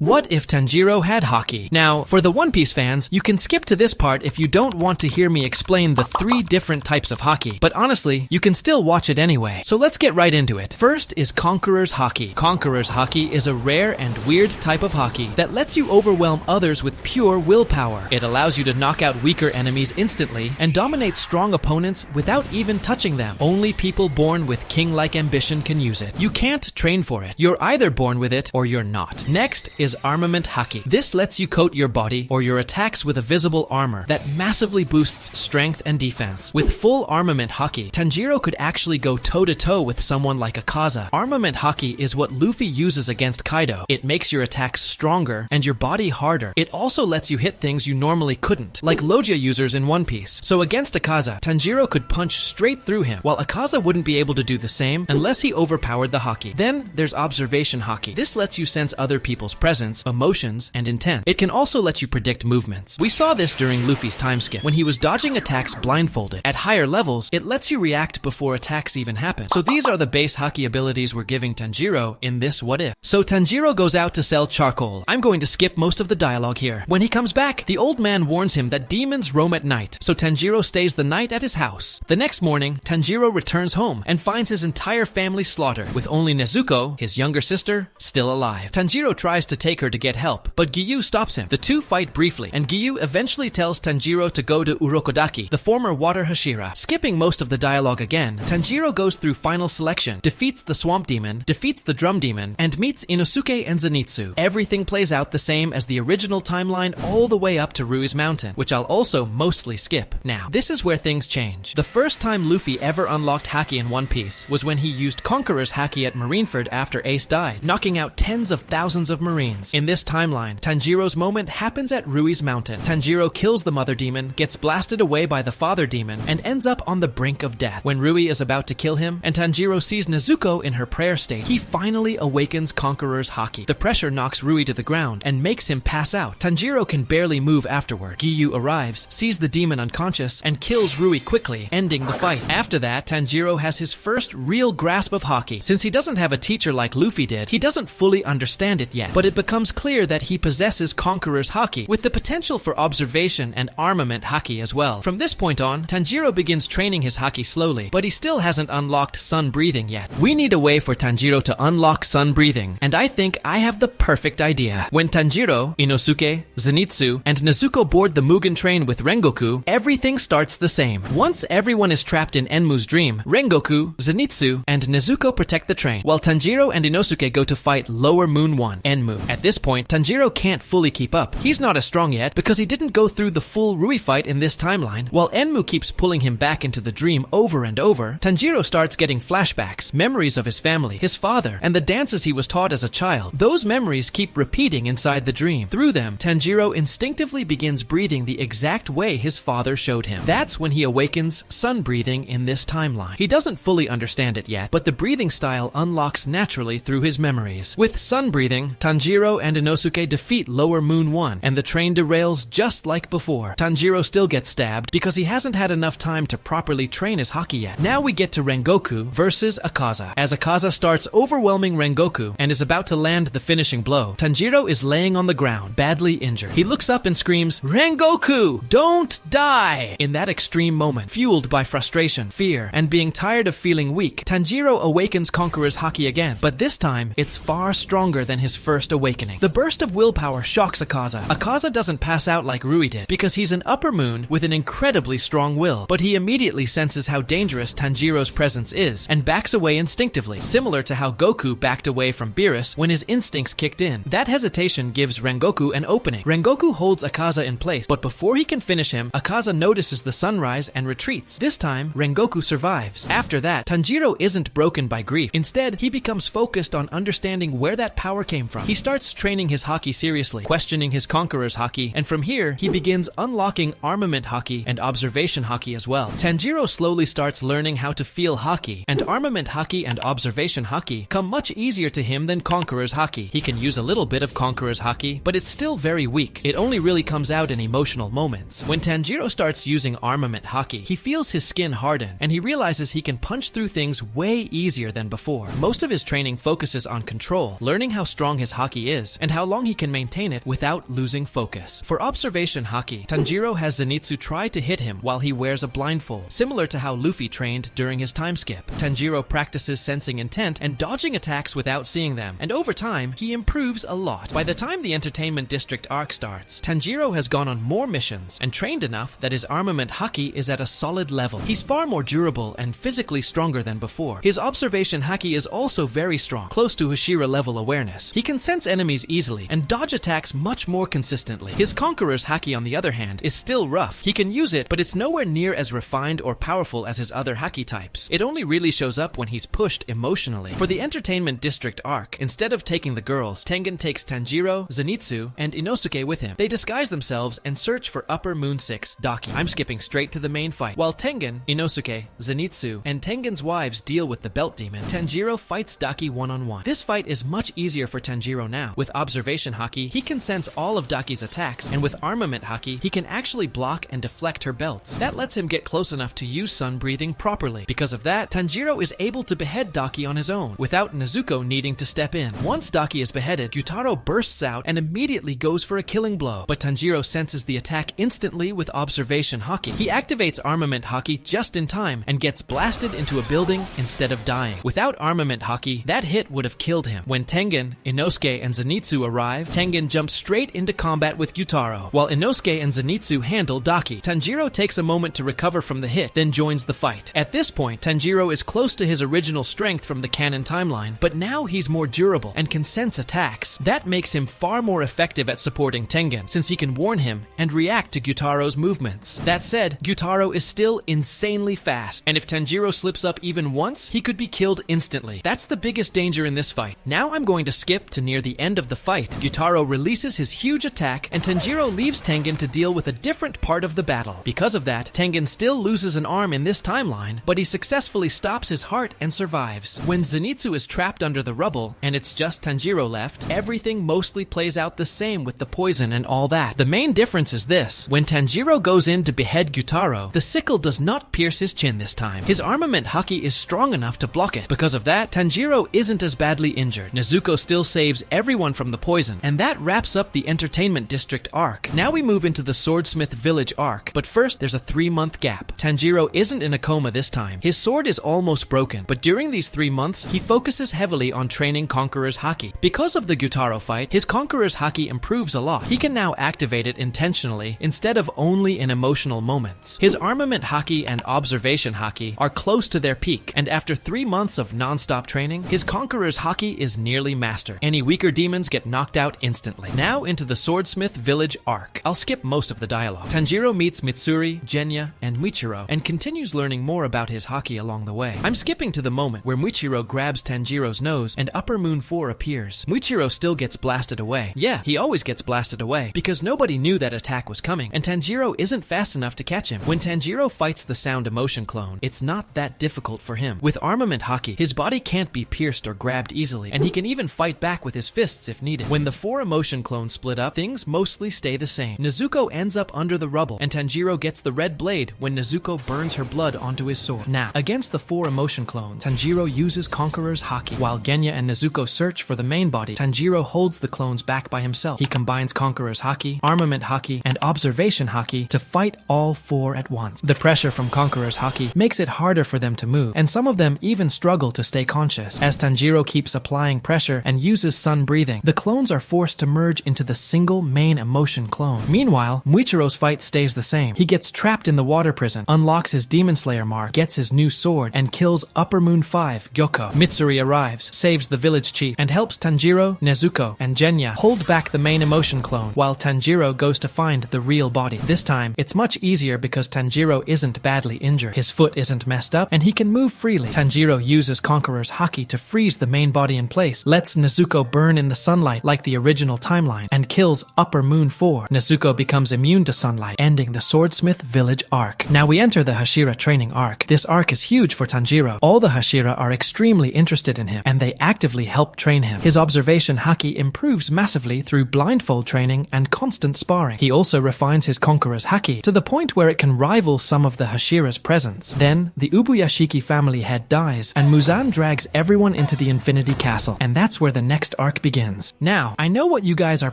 What if Tanjiro had Haki? Now, for the One Piece fans, you can skip to this part if you don't want to hear me explain the 3 different types of Haki, but honestly, you can still watch it anyway. So let's get right into it. First is Conqueror's Haki. Conqueror's Haki is a rare and weird type of Haki that lets you overwhelm others with pure willpower. It allows you to knock out weaker enemies instantly and dominate strong opponents without even touching them. Only people born with king-like ambition can use it. You can't train for it. You're either born with it or you're not. Next is Armament Haki. This lets you coat your body or your attacks with a visible armor that massively boosts strength and defense. With full Armament Haki, Tanjiro could actually go toe-to-toe with someone like Akaza. Armament Haki is what Luffy uses against Kaido. It makes your attacks stronger and your body harder. It also lets you hit things you normally couldn't, like Logia users in One Piece. So against Akaza, Tanjiro could punch straight through him, while Akaza wouldn't be able to do the same unless he overpowered the Haki. Then there's Observation Haki. This lets you sense other people's presence, emotions, and intent. It can also let you predict movements. We saw this during Luffy's time skip, when he was dodging attacks blindfolded. At higher levels, it lets you react before attacks even happen. So these are the base Haki abilities we're giving Tanjiro in this What If. So Tanjiro goes out to sell charcoal. I'm going to skip most of the dialogue here. When he comes back, the old man warns him that demons roam at night, so Tanjiro stays the night at his house. The next morning, Tanjiro returns home and finds his entire family slaughtered, with only Nezuko, his younger sister, still alive. Tanjiro tries to take her to get help, but Giyu stops him. The two fight briefly, and Giyu eventually tells Tanjiro to go to Urokodaki, the former water Hashira. Skipping most of the dialogue again, Tanjiro goes through final selection, defeats the swamp demon, defeats the drum demon, and meets Inosuke and Zenitsu. Everything plays out the same as the original timeline all the way up to Rui's Mountain, which I'll also mostly skip. Now, this is where things change. The first time Luffy ever unlocked Haki in One Piece was when he used Conqueror's Haki at Marineford after Ace died, knocking out tens of thousands of Marines. In this timeline, Tanjiro's moment happens at Rui's Mountain. Tanjiro kills the mother demon, gets blasted away by the father demon, and ends up on the brink of death. When Rui is about to kill him, and Tanjiro sees Nezuko in her prayer state, he finally awakens Conqueror's Haki. The pressure knocks Rui to the ground and makes him pass out. Tanjiro can barely move afterward. Giyu arrives, sees the demon unconscious, and kills Rui quickly, ending the fight. After that, Tanjiro has his first real grasp of Haki. Since he doesn't have a teacher like Luffy did, he doesn't fully understand it yet, but it becomes clear that he possesses Conqueror's Haki, with the potential for observation and armament Haki as well. From this point on, Tanjiro begins training his Haki slowly, but he still hasn't unlocked sun breathing yet. We need a way for Tanjiro to unlock sun breathing, and I think I have the perfect idea. When Tanjiro, Inosuke, Zenitsu, and Nezuko board the Mugen train with Rengoku, everything starts the same. Once everyone is trapped in Enmu's dream, Rengoku, Zenitsu, and Nezuko protect the train, while Tanjiro and Inosuke go to fight Lower Moon 1, Enmu. At this point, Tanjiro can't fully keep up. He's not as strong yet because he didn't go through the full Rui fight in this timeline. While Enmu keeps pulling him back into the dream over and over, Tanjiro starts getting flashbacks, memories of his family, his father, and the dances he was taught as a child. Those memories keep repeating inside the dream. Through them, Tanjiro instinctively begins breathing the exact way his father showed him. That's when he awakens sun breathing in this timeline. He doesn't fully understand it yet, but the breathing style unlocks naturally through his memories. With sun breathing, Tanjiro and Inosuke defeat Lower Moon 1, and the train derails just like before. Tanjiro still gets stabbed because he hasn't had enough time to properly train his Haki yet. Now we get to Rengoku versus Akaza. As Akaza starts overwhelming Rengoku and is about to land the finishing blow, Tanjiro is laying on the ground, badly injured. He looks up and screams, "Rengoku, don't die!" In that extreme moment, fueled by frustration, fear, and being tired of feeling weak, Tanjiro awakens Conqueror's Haki again, but this time, it's far stronger than his first awakening. The burst of willpower shocks Akaza. Akaza doesn't pass out like Rui did, because he's an upper moon with an incredibly strong will, but he immediately senses how dangerous Tanjiro's presence is, and backs away instinctively, similar to how Goku backed away from Beerus when his instincts kicked in. That hesitation gives Rengoku an opening. Rengoku holds Akaza in place, but before he can finish him, Akaza notices the sunrise and retreats. This time, Rengoku survives. After that, Tanjiro isn't broken by grief. Instead, he becomes focused on understanding where that power came from. He starts training his Haki seriously, questioning his Conqueror's Haki, and from here, he begins unlocking Armament Haki and Observation Haki as well. Tanjiro slowly starts learning how to feel Haki, and Armament Haki and Observation Haki come much easier to him than Conqueror's Haki. He can use a little bit of Conqueror's Haki, but it's still very weak. It only really comes out in emotional moments. When Tanjiro starts using Armament Haki, he feels his skin harden, and he realizes he can punch through things way easier than before. Most of his training focuses on control, learning how strong his Haki really is, and how long he can maintain it without losing focus. For observation Haki, Tanjiro has Zenitsu try to hit him while he wears a blindfold, similar to how Luffy trained during his time skip. Tanjiro practices sensing intent and dodging attacks without seeing them, and over time, he improves a lot. By the time the Entertainment District arc starts, Tanjiro has gone on more missions and trained enough that his armament Haki is at a solid level. He's far more durable and physically stronger than before. His observation Haki is also very strong, close to Hashira level awareness. He can sense enemies easily and dodge attacks much more consistently. His Conqueror's Haki, on the other hand, is still rough. He can use it, but it's nowhere near as refined or powerful as his other Haki types. It only really shows up when he's pushed emotionally. For the Entertainment District arc, instead of taking the girls, Tengen takes Tanjiro, Zenitsu, and Inosuke with him. They disguise themselves and search for Upper Moon 6 Daki. I'm skipping straight to the main fight. While Tengen, Inosuke, Zenitsu, and Tengen's wives deal with the Belt Demon, Tanjiro fights Daki one-on-one. This fight is much easier for Tanjiro now. With observation Haki, he can sense all of Daki's attacks, and with armament Haki, he can actually block and deflect her belts. That lets him get close enough to use sun breathing properly. Because of that, Tanjiro is able to behead Daki on his own, without Nezuko needing to step in. Once Daki is beheaded, Gyutaro bursts out and immediately goes for a killing blow, but Tanjiro senses the attack instantly with observation Haki. He activates armament Haki just in time and gets blasted into a building instead of dying. Without armament Haki, that hit would have killed him. When Tengen, Inosuke, and Zenitsu arrive, Tengen jumps straight into combat with Gyutaro, while Inosuke and Zenitsu handle Daki. Tanjiro takes a moment to recover from the hit, then joins the fight. At this point, Tanjiro is close to his original strength from the canon timeline, but now he's more durable and can sense attacks. That makes him far more effective at supporting Tengen, since he can warn him and react to Gyutaro's movements. That said, Gyutaro is still insanely fast, and if Tanjiro slips up even once, he could be killed instantly. That's the biggest danger in this fight. Now I'm going to skip to near the end of the fight. Gyutaro releases his huge attack, and Tanjiro leaves Tengen to deal with a different part of the battle. Because of that, Tengen still loses an arm in this timeline, but he successfully stops his heart and survives. When Zenitsu is trapped under the rubble, and it's just Tanjiro left, everything mostly plays out the same with the poison and all that. The main difference is this: when Tanjiro goes in to behead Gyutaro, the sickle does not pierce his chin this time. His armament Haki is strong enough to block it. Because of that, Tanjiro isn't as badly injured. Nezuko still saves everyone from the poison, and that wraps up the Entertainment District arc. Now we move into the Swordsmith Village arc, but first there's a 3-month gap. Tanjiro isn't in a coma this time. His sword is almost broken, but during these 3 months, he focuses heavily on training Conqueror's Haki. Because of the Gyutaro fight, his Conqueror's Haki improves a lot. He can now activate it intentionally instead of only in emotional moments. His armament Haki and observation Haki are close to their peak, and after 3 months of non-stop training, his Conqueror's Haki is nearly mastered. Any weaker demons get knocked out instantly. Now into the Swordsmith Village arc. I'll skip most of the dialogue. Tanjiro meets Mitsuri, Genya, and Muichiro, and continues learning more about his Haki along the way. I'm skipping to the moment where Muichiro grabs Tanjiro's nose and Upper Moon 4 appears. Muichiro still gets blasted away. Yeah, he always gets blasted away, because nobody knew that attack was coming, and Tanjiro isn't fast enough to catch him. When Tanjiro fights the Sound Emotion clone, it's not that difficult for him. With armament Haki, his body can't be pierced or grabbed easily, and he can even fight back with his fists if needed. When the 4 emotion clones split up, things mostly stay the same. Nezuko ends up under the rubble, and Tanjiro gets the red blade when Nezuko burns her blood onto his sword. Now, against the 4 emotion clones, Tanjiro uses Conqueror's Haki. While Genya and Nezuko search for the main body, Tanjiro holds the clones back by himself. He combines Conqueror's Haki, armament Haki, and observation Haki to fight all 4 at once. The pressure from Conqueror's Haki makes it harder for them to move, and some of them even struggle to stay conscious. As Tanjiro keeps applying pressure and uses sun breathing, the clones are forced to merge into the single main emotion clone. Meanwhile, Muichiro's fight stays the same. He gets trapped in the water prison, unlocks his Demon Slayer mark, gets his new sword, and kills Upper Moon 5, Gyoko. Mitsuri arrives, saves the village chief, and helps Tanjiro, Nezuko, and Genya hold back the main emotion clone, while Tanjiro goes to find the real body. This time, it's much easier because Tanjiro isn't badly injured. His foot isn't messed up, and he can move freely. Tanjiro uses Conqueror's Haki to freeze the main body in place, lets Nezuko burn in the sunlight like the original timeline, and kills Upper Moon 4. Nezuko becomes immune to sunlight, ending the Swordsmith Village arc. Now we enter the Hashira training arc. This arc is huge for Tanjiro. All the Hashira are extremely interested in him, and they actively help train him. His observation Haki improves massively through blindfold training and constant sparring. He also refines his Conqueror's Haki to the point where it can rival some of the Hashira's presence. Then, the Ubuyashiki family head dies, and Muzan drags everyone into the Infinity Castle, and that's where the next arc begins. begins. Now, I know what you guys are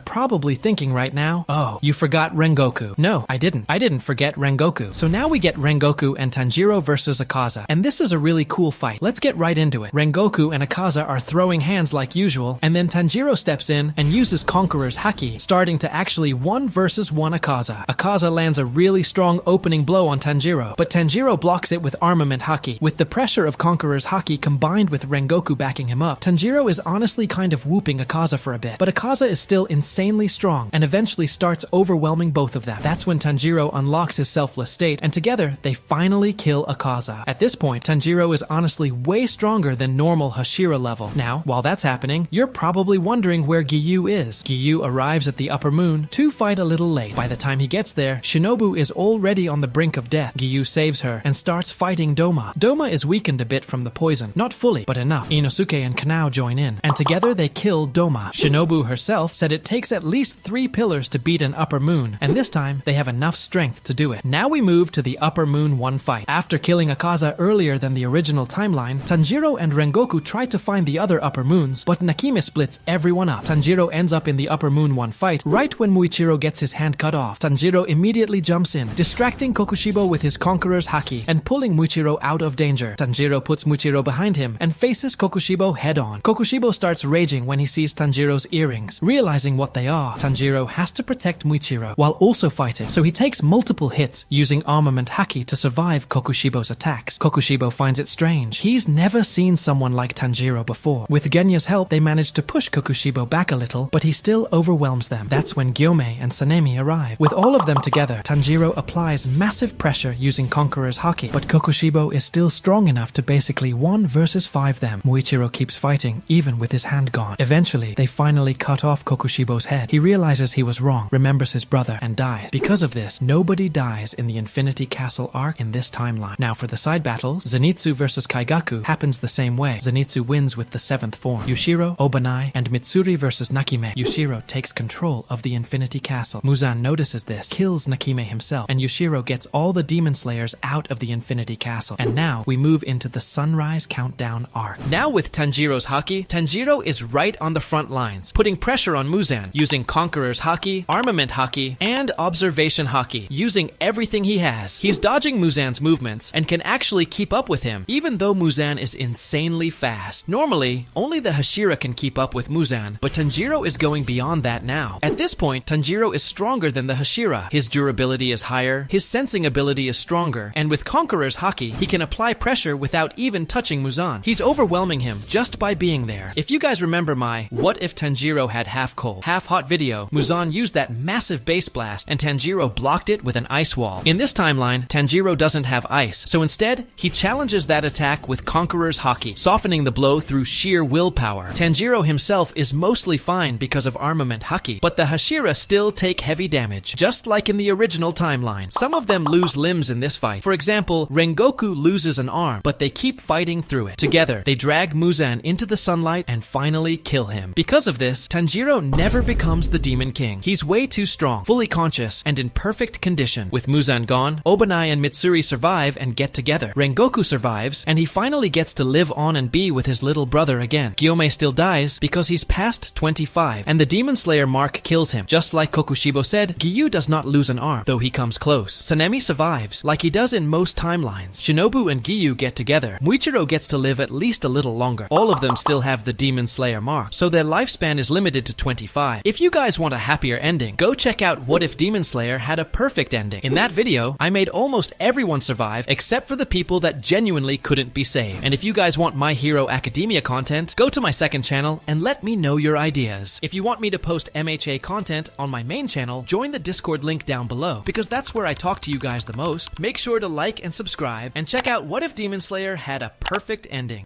probably thinking right now. Oh, you forgot Rengoku. No, I didn't. I didn't forget Rengoku. So now we get Rengoku and Tanjiro versus Akaza. And this is a really cool fight. Let's get right into it. Rengoku and Akaza are throwing hands like usual, and then Tanjiro steps in and uses Conqueror's Haki, starting to actually 1 versus 1 Akaza. Akaza lands a really strong opening blow on Tanjiro, but Tanjiro blocks it with armament Haki. With the pressure of Conqueror's Haki combined with Rengoku backing him up, Tanjiro is honestly kind of whooping Akaza for a bit, but Akaza is still insanely strong and eventually starts overwhelming both of them. That's when Tanjiro unlocks his selfless state, and together they finally kill Akaza. At this point, Tanjiro is honestly way stronger than normal Hashira level. Now, while that's happening, you're probably wondering where Giyu is. Giyu arrives at the upper moon to fight a little late. By the time he gets there, Shinobu is already on the brink of death. Giyu saves her and starts fighting Doma. Doma is weakened a bit from the poison. Not fully, but enough. Inosuke and Kanao join in, and together they kill Doma. Shinobu herself said it takes at least 3 pillars to beat an upper moon, and this time they have enough strength to do it. Now we move to the upper moon 1 fight. After killing Akaza earlier than the original timeline, Tanjiro and Rengoku try to find the other upper moons, but Nakime splits everyone up. Tanjiro ends up in the upper moon 1 fight right when Muichiro gets his hand cut off. Tanjiro immediately jumps in, distracting Kokushibo with his Conqueror's Haki and pulling Muichiro out of danger. Tanjiro puts Muichiro behind him and faces Kokushibo head on. Kokushibo starts raging when he sees Tanjiro's earrings. Realizing what they are, Tanjiro has to protect Muichiro while also fighting, so he takes multiple hits using armament Haki to survive Kokushibo's attacks. Kokushibo finds it strange. He's never seen someone like Tanjiro before. With Genya's help, they manage to push Kokushibo back a little, but he still overwhelms them. That's when Gyomei and Sanemi arrive. With all of them together, Tanjiro applies massive pressure using Conqueror's Haki, but Kokushibo is still strong enough to basically 1 versus 5 them. Muichiro keeps fighting, even with his hand gone. Eventually, they finally cut off Kokushibo's head. He realizes he was wrong, remembers his brother, and dies. Because of this, nobody dies in the Infinity Castle arc in this timeline. Now for the side battles, Zenitsu versus Kaigaku happens the same way. Zenitsu wins with the 7th form. Yushiro, Obanai, and Mitsuri versus Nakime. Yushiro takes control of the Infinity Castle. Muzan notices this, kills Nakime himself, and Yushiro gets all the Demon Slayers out of the Infinity Castle. And now we move into the Sunrise Countdown arc. Now with Tanjiro's Haki, Tanjiro is right on the front lines, putting pressure on Muzan, using Conqueror's Haki, Armament Haki, and Observation Haki, using everything he has. He's dodging Muzan's movements and can actually keep up with him, even though Muzan is insanely fast. Normally, only the Hashira can keep up with Muzan, but Tanjiro is going beyond that now. At this point, Tanjiro is stronger than the Hashira. His durability is higher, his sensing ability is stronger, and with Conqueror's Haki, he can apply pressure without even touching Muzan. He's overwhelming him just by being there. If you guys remember my "What if Tanjiro had half cold, half hot" video, Muzan used that massive base blast and Tanjiro blocked it with an ice wall. In this timeline, Tanjiro doesn't have ice, so instead, he challenges that attack with Conqueror's Haki, softening the blow through sheer willpower. Tanjiro himself is mostly fine because of armament Haki, but the Hashira still take heavy damage, just like in the original timeline. Some of them lose limbs in this fight. For example, Rengoku loses an arm, but they keep fighting through it. Together, they drag Muzan into the sunlight and finally kill him. Because of this, Tanjiro never becomes the Demon King. He's way too strong, fully conscious, and in perfect condition. With Muzan gone, Obanai and Mitsuri survive and get together. Rengoku survives, and he finally gets to live on and be with his little brother again. Gyomei still dies because he's past 25, and the Demon Slayer mark kills him. Just like Kokushibo said, Giyu does not lose an arm, though he comes close. Sanemi survives, like he does in most timelines. Shinobu and Giyu get together. Muichiro gets to live at least a little longer. All of them still have the Demon Slayer mark, so their lifespan is limited to 25. If you guys want a happier ending, go check out What If Demon Slayer Had a Perfect Ending. In that video, I made almost everyone survive except for the people that genuinely couldn't be saved. And if you guys want My Hero Academia content, go to my second channel and let me know your ideas. If you want me to post MHA content on my main channel, join the Discord link down below, because that's where I talk to you guys the most. Make sure to like and subscribe, and check out What If Demon Slayer Had a Perfect Ending.